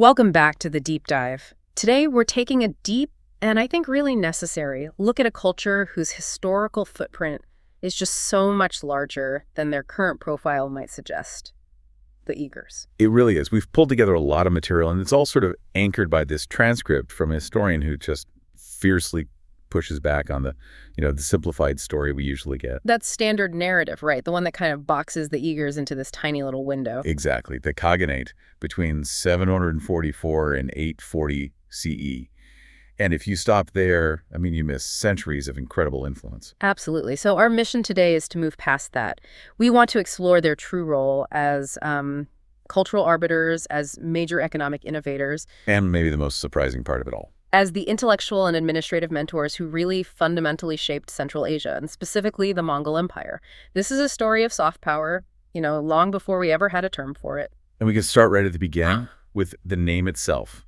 Welcome back to the deep dive. Today, we're taking a deep and I think really necessary look at a culture whose historical footprint is just so much larger than their current profile might suggest. The Uyghurs. It really is. We've pulled together a lot of material, and it's all sort of anchored by this transcript from a historian who just fiercely pushes back on the simplified story we usually get. That standard narrative, right? The one that kind of boxes the Uyghurs into this tiny little window. Exactly. The Khaganate between 744 and 840 CE. And if you stop there, you miss centuries of incredible influence. Absolutely. So our mission today is to move past that. We want to explore their true role as cultural arbiters, as major economic innovators. And maybe the most surprising part of it all, as the intellectual and administrative mentors who really fundamentally shaped Central Asia, and specifically the Mongol Empire. This is a story of soft power, long before we ever had a term for it. And we can start right at the beginning with the name itself.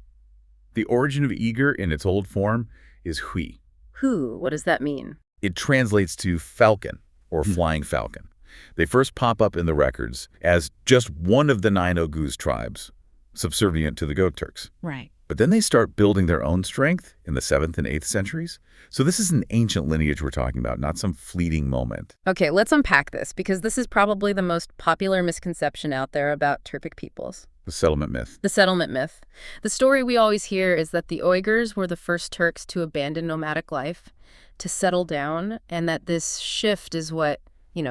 The origin of Uyghur in its old form is Hui. Hu, what does that mean? It translates to falcon or flying falcon. They first pop up in the records as just one of the 9 Oghuz tribes, subservient to the Gok Turks. Right. But then they start building their own strength in the 7th and 8th centuries. So this is an ancient lineage we're talking about, not some fleeting moment. Okay, let's unpack this, because this is probably the most popular misconception out there about Turkic peoples. The settlement myth. The settlement myth. The story we always hear is that the Uyghurs were the first Turks to abandon nomadic life, to settle down, and that this shift is what,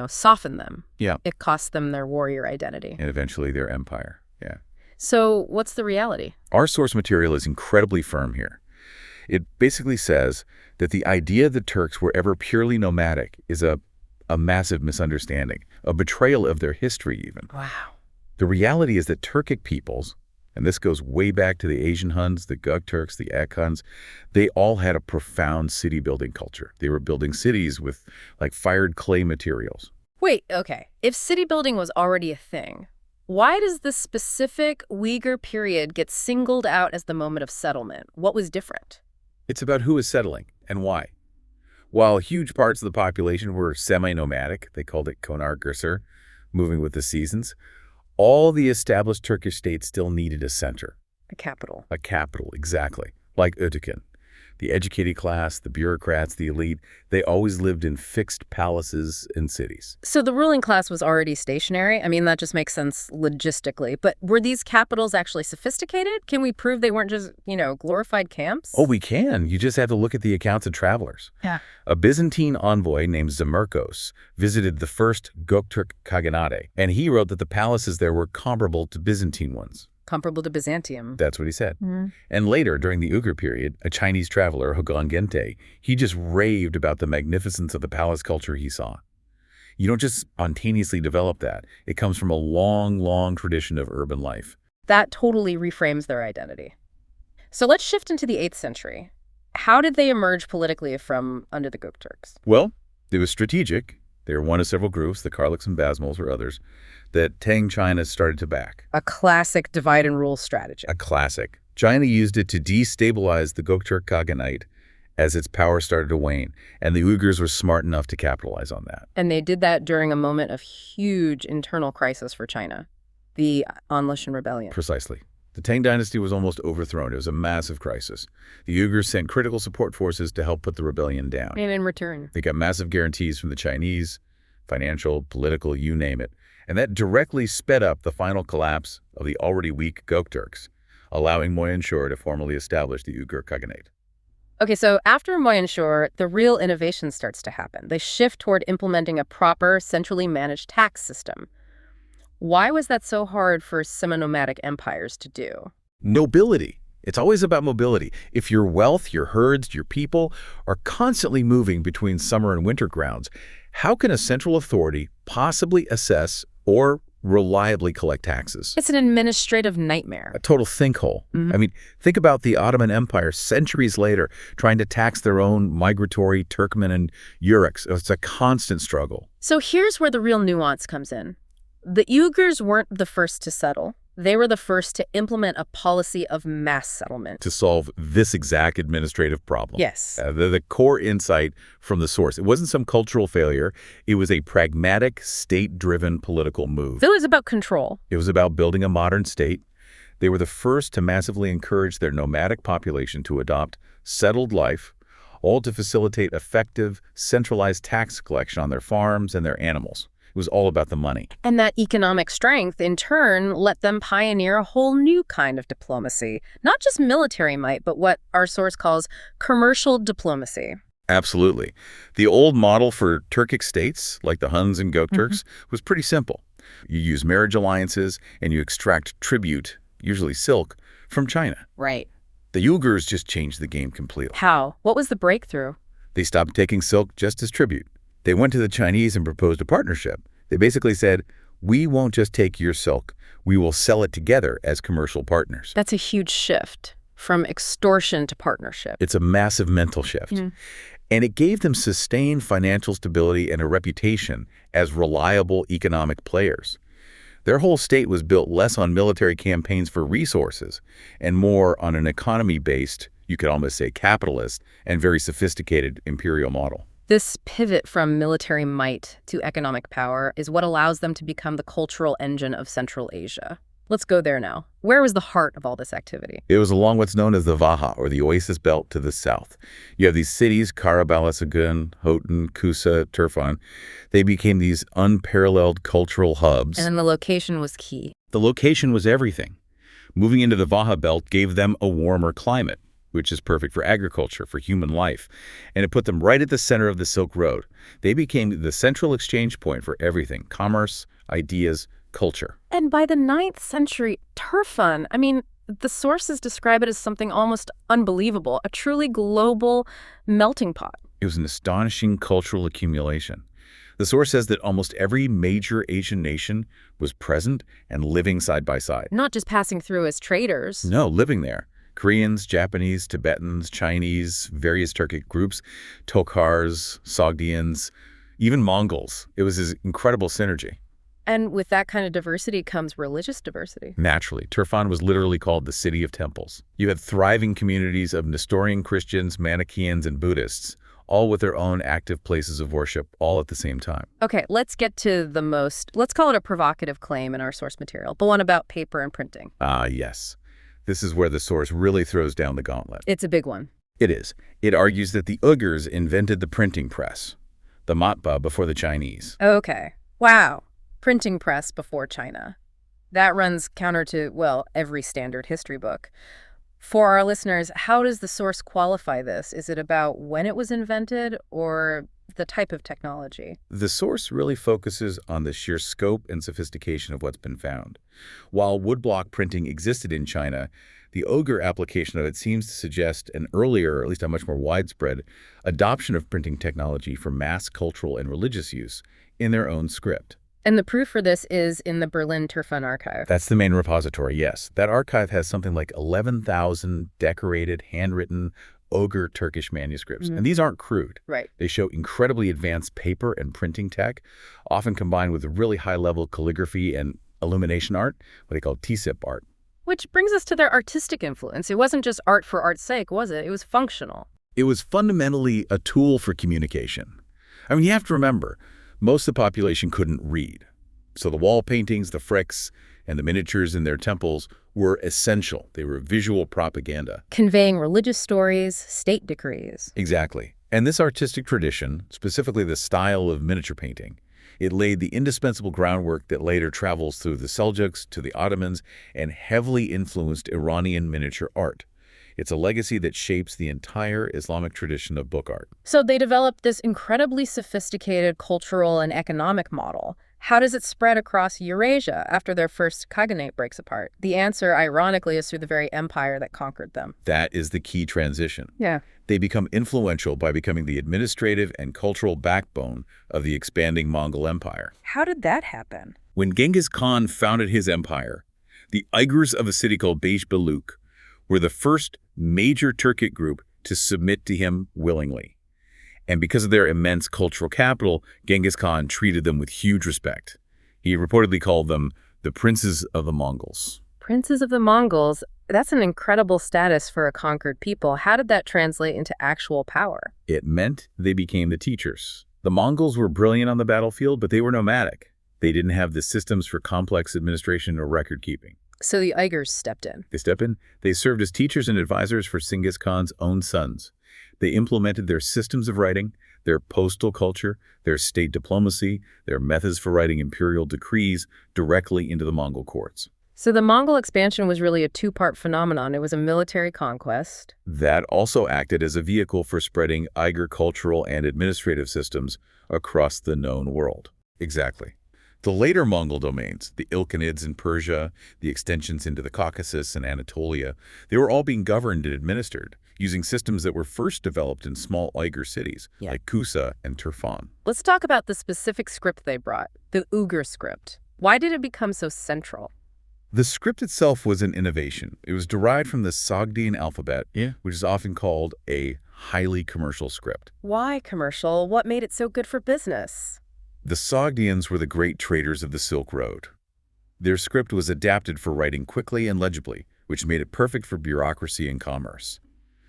softened them. Yeah. It cost them their warrior identity. And eventually their empire. Yeah. So what's the reality? Our source material is incredibly firm here. It basically says that the idea the Turks were ever purely nomadic is a massive misunderstanding, a betrayal of their history even. Wow. The reality is that Turkic peoples, and this goes way back to the Asian Huns, the Gok Turks, the Ak Huns, they all had a profound city-building culture. They were building cities with, fired clay materials. Wait, okay. If city building was already a thing, why does this specific Uyghur period get singled out as the moment of settlement? What was different? It's about who is settling and why. While huge parts of the population were semi-nomadic, they called it konar gürser, moving with the seasons, all the established Turkish states still needed a center. A capital. A capital, exactly. Like Ötekin. The educated class, the bureaucrats, the elite, they always lived in fixed palaces and cities. So the ruling class was already stationary? That just makes sense logistically. But were these capitals actually sophisticated? Can we prove they weren't just, glorified camps? Oh, we can. You just have to look at the accounts of travelers. Yeah. A Byzantine envoy named Zamerkos visited the first Göktürk Khaganate, and he wrote that the palaces there were comparable to Byzantine ones. Comparable to Byzantium. That's what he said. And later, during the Uyghur period, a Chinese traveler, Hogan Gente, he just raved about the magnificence of the palace culture he saw. You don't just spontaneously develop that. It comes from a long, long tradition of urban life. That totally reframes their identity. So let's shift into the 8th century. How did they emerge politically from under the Gok Turks? Well, it was strategic. They were one of several groups, the Karluks and Basmals or others, that Tang China started to back. A classic divide and rule strategy. A classic. China used it to destabilize the Göktürk Khaganate as its power started to wane, and the Uyghurs were smart enough to capitalize on that. And they did that during a moment of huge internal crisis for China, the Anlushan Rebellion. Precisely. The Tang dynasty was almost overthrown. It was a massive crisis. The Uyghurs sent critical support forces to help put the rebellion down. And in return? They got massive guarantees from the Chinese, financial, political, you name it. And that directly sped up the final collapse of the already weak Gok Turks, allowing Moyenshur to formally establish the Uyghur Khaganate. Okay, so after Moyenshur, the real innovation starts to happen. They shift toward implementing a proper, centrally managed tax system. Why was that so hard for semi-nomadic empires to do? Mobility. It's always about mobility. If your wealth, your herds, your people are constantly moving between summer and winter grounds, how can a central authority possibly assess or reliably collect taxes? It's an administrative nightmare. A total sinkhole. Think about the Ottoman Empire centuries later trying to tax their own migratory Turkmen and Yureks. It's a constant struggle. So here's where the real nuance comes in. The Uyghurs weren't the first to settle. They were the first to implement a policy of mass settlement. To solve this exact administrative problem. Yes. The core insight from the source. It wasn't some cultural failure. It was a pragmatic, state-driven political move. So it was about control. It was about building a modern state They were the first to massively encourage their nomadic population to adopt settled life, all to facilitate effective, centralized tax collection on their farms and their animals. It was all about the money. And that economic strength, in turn, let them pioneer a whole new kind of diplomacy. Not just military might, but what our source calls commercial diplomacy. Absolutely. The old model for Turkic states, like the Huns and Gökturks, was pretty simple. You use marriage alliances and you extract tribute, usually silk, from China. Right. The Uyghurs just changed the game completely. How? What was the breakthrough? They stopped taking silk just as tribute. They went to the Chinese and proposed a partnership. They basically said, we won't just take your silk, we will sell it together as commercial partners. That's a huge shift from extortion to partnership. It's a massive mental shift. And it gave them sustained financial stability and a reputation as reliable economic players. Their whole state was built less on military campaigns for resources and more on an economy-based, you could almost say capitalist, and very sophisticated imperial model. This pivot from military might to economic power is what allows them to become the cultural engine of Central Asia. Let's go there now. Where was the heart of all this activity? It was along what's known as the Vaha, or the Oasis Belt to the south. You have these cities, Karabalasagun, Hotan, Kusa, Turfan. They became these unparalleled cultural hubs. And the location was key. The location was everything. Moving into the Vaha Belt gave them a warmer climate, which is perfect for agriculture, for human life. And it put them right at the center of the Silk Road. They became the central exchange point for everything: commerce, ideas, culture. And by the 9th century, Turfan, the sources describe it as something almost unbelievable, a truly global melting pot. It was an astonishing cultural accumulation. The source says that almost every major Asian nation was present and living side by side. Not just passing through as traders. No, living there. Koreans, Japanese, Tibetans, Chinese, various Turkic groups, Tokhars, Sogdians, even Mongols. It was this incredible synergy. And with that kind of diversity comes religious diversity. Naturally, Turfan was literally called the City of Temples. You had thriving communities of Nestorian Christians, Manichaeans, and Buddhists, all with their own active places of worship, all at the same time. Okay, let's get to let's call it a provocative claim in our source material, the one about paper and printing. Yes. This is where the source really throws down the gauntlet. It's a big one. It is. It argues that the Uyghurs invented the printing press, the matbaa, before the Chinese. Okay. Wow. Printing press before China. That runs counter to, every standard history book. For our listeners, how does the source qualify this? Is it about when it was invented or the type of technology? The source really focuses on the sheer scope and sophistication of what's been found. While woodblock printing existed in China, the Uyghur application of it seems to suggest an earlier, or at least a much more widespread, adoption of printing technology for mass cultural and religious use in their own script. And the proof for this is in the Berlin Turfan archive. That's the main repository, yes. That archive has something like 11,000 decorated, handwritten Uyghur Turkish manuscripts. And these aren't crude. Right. They show incredibly advanced paper and printing tech, often combined with really high-level calligraphy and illumination art, what they call TSIP art. Which brings us to their artistic influence. It wasn't just art for art's sake, was it? It was functional. It was fundamentally a tool for communication. You have to remember, most of the population couldn't read. So the wall paintings, the fricks, and the miniatures in their temples were essential. They were visual propaganda. Conveying religious stories, state decrees. Exactly. And this artistic tradition, specifically the style of miniature painting, it laid the indispensable groundwork that later travels through the Seljuks to the Ottomans and heavily influenced Iranian miniature art. It's a legacy that shapes the entire Islamic tradition of book art. So they developed this incredibly sophisticated cultural and economic model. How does it spread across Eurasia after their first khaganate breaks apart? The answer, ironically, is through the very empire that conquered them. That is the key transition. Yeah. They become influential by becoming the administrative and cultural backbone of the expanding Mongol Empire. How did that happen? When Genghis Khan founded his empire, the Uyghurs of a city called Beyşbeluk were the first major Turkic group to submit to him willingly. And because of their immense cultural capital, Genghis Khan treated them with huge respect. He reportedly called them the princes of the Mongols. Princes of the Mongols, that's an incredible status for a conquered people. How did that translate into actual power? It meant they became the teachers. The Mongols were brilliant on the battlefield, but they were nomadic. They didn't have the systems for complex administration or record keeping. So the Uyghurs stepped in. They step in. They served as teachers and advisors for Genghis Khan's own sons. They implemented their systems of writing, their postal culture, their state diplomacy, their methods for writing imperial decrees directly into the Mongol courts. So the Mongol expansion was really a two-part phenomenon. It was a military conquest. That also acted as a vehicle for spreading Uyghur cultural and administrative systems across the known world. Exactly. The later Mongol domains, the Ilkhanids in Persia, the extensions into the Caucasus and Anatolia, they were all being governed and administered using systems that were first developed in small Uyghur cities like Kusa and Turfan. Let's talk about the specific script they brought, the Uyghur script. Why did it become so central? The script itself was an innovation. It was derived from the Sogdian alphabet, which is often called a highly commercial script. Why commercial? What made it so good for business? The Sogdians were the great traders of the Silk Road. Their script was adapted for writing quickly and legibly, which made it perfect for bureaucracy and commerce.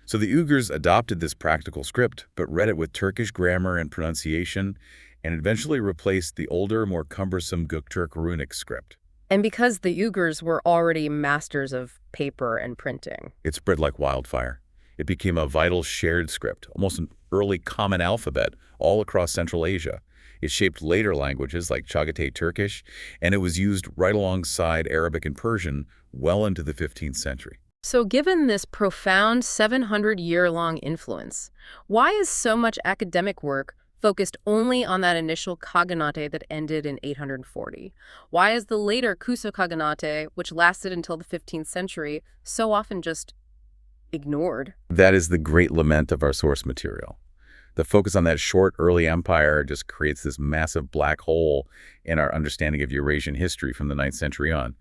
So the Uyghurs adopted this practical script, but read it with Turkish grammar and pronunciation, and eventually replaced the older, more cumbersome Göktürk runic script. And because the Uyghurs were already masters of paper and printing. It spread like wildfire. It became a vital shared script, almost an early common alphabet, all across Central Asia. It shaped later languages like Chagatai Turkish, and it was used right alongside Arabic and Persian well into the 15th century. So given this profound 700-year-long influence, why is so much academic work focused only on that initial Khaganate that ended in 840? Why is the later Kusa Khaganate, which lasted until the 15th century, so often just ignored? That is the great lament of our source material. The focus on that short early empire just creates this massive black hole in our understanding of Eurasian history from the 9th century on.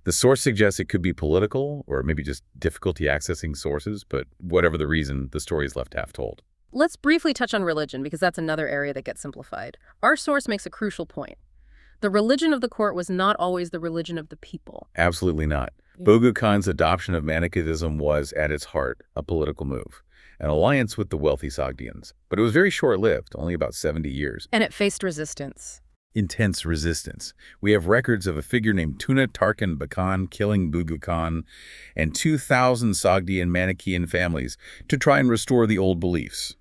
The source suggests it could be political or maybe just difficulty accessing sources, but whatever the reason, the story is left half told. Let's briefly touch on religion, because that's another area that gets simplified. Our source makes a crucial point. The religion of the court was not always the religion of the people. Absolutely not. Bogu Khan's adoption of Manichaeism was, at its heart, a political move, an alliance with the wealthy Sogdians. But it was very short-lived, only about 70 years. And it faced resistance. Intense resistance. We have records of a figure named Tuna Tarkan Bakan killing Bogu Khan and 2,000 Sogdian Manichaean families to try and restore the old beliefs.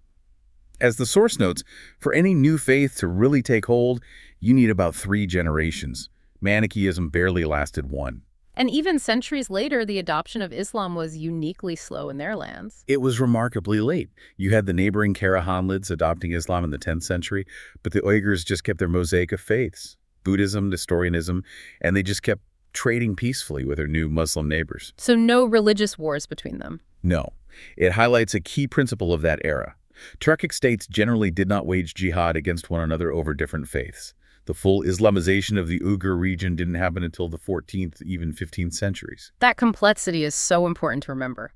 As the source notes, for any new faith to really take hold, you need about 3 generations. Manichaeism barely lasted 1. And even centuries later, the adoption of Islam was uniquely slow in their lands. It was remarkably late. You had the neighboring Karahanlids adopting Islam in the 10th century, but the Uyghurs just kept their mosaic of faiths, Buddhism, Nestorianism, and they just kept trading peacefully with their new Muslim neighbors. So no religious wars between them? No. It highlights a key principle of that era. Turkic states generally did not wage jihad against one another over different faiths. The full Islamization of the Uyghur region didn't happen until the 14th, even 15th centuries. That complexity is so important to remember.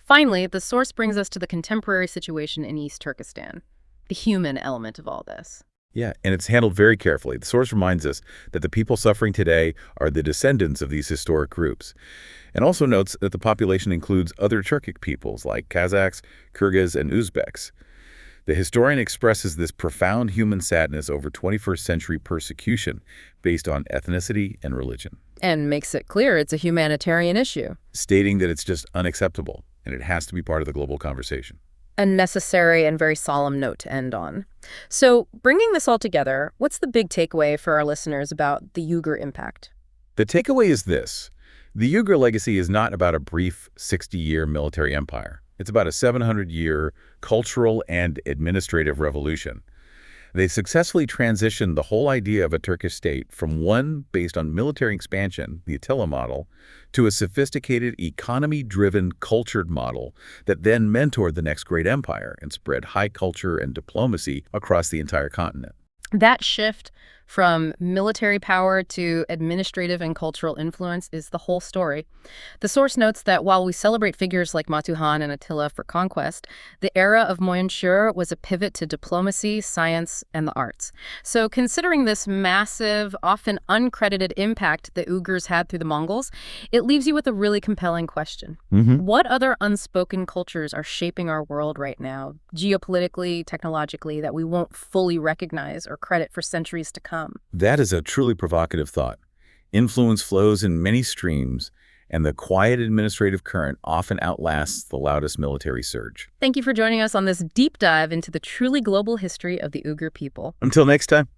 Finally, the source brings us to the contemporary situation in East Turkestan, the human element of all this. Yeah, and it's handled very carefully. The source reminds us that the people suffering today are the descendants of these historic groups, and also notes that the population includes other Turkic peoples like Kazakhs, Kyrgyz, and Uzbeks. The historian expresses this profound human sadness over 21st century persecution based on ethnicity and religion. And makes it clear it's a humanitarian issue. Stating that it's just unacceptable, and it has to be part of the global conversation. A necessary and very solemn note to end on. So, bringing this all together, what's the big takeaway for our listeners about the Uyghur impact? The takeaway is this. The Uyghur legacy is not about a brief 60-year military empire. It's about a 700-year cultural and administrative revolution. They successfully transitioned the whole idea of a Turkish state from one based on military expansion, the Attila model, to a sophisticated, economy-driven, cultured model that then mentored the next great empire and spread high culture and diplomacy across the entire continent. That shift from military power to administrative and cultural influence is the whole story. The source notes that while we celebrate figures like Matuhan and Attila for conquest, the era of Moyenshur was a pivot to diplomacy, science, and the arts. So considering this massive, often uncredited impact the Uyghurs had through the Mongols, it leaves you with a really compelling question. What other unspoken cultures are shaping our world right now, geopolitically, technologically, that we won't fully recognize or credit for centuries to come? That is a truly provocative thought. Influence flows in many streams, and the quiet administrative current often outlasts the loudest military surge. Thank you for joining us on this deep dive into the truly global history of the Uyghur people. Until next time.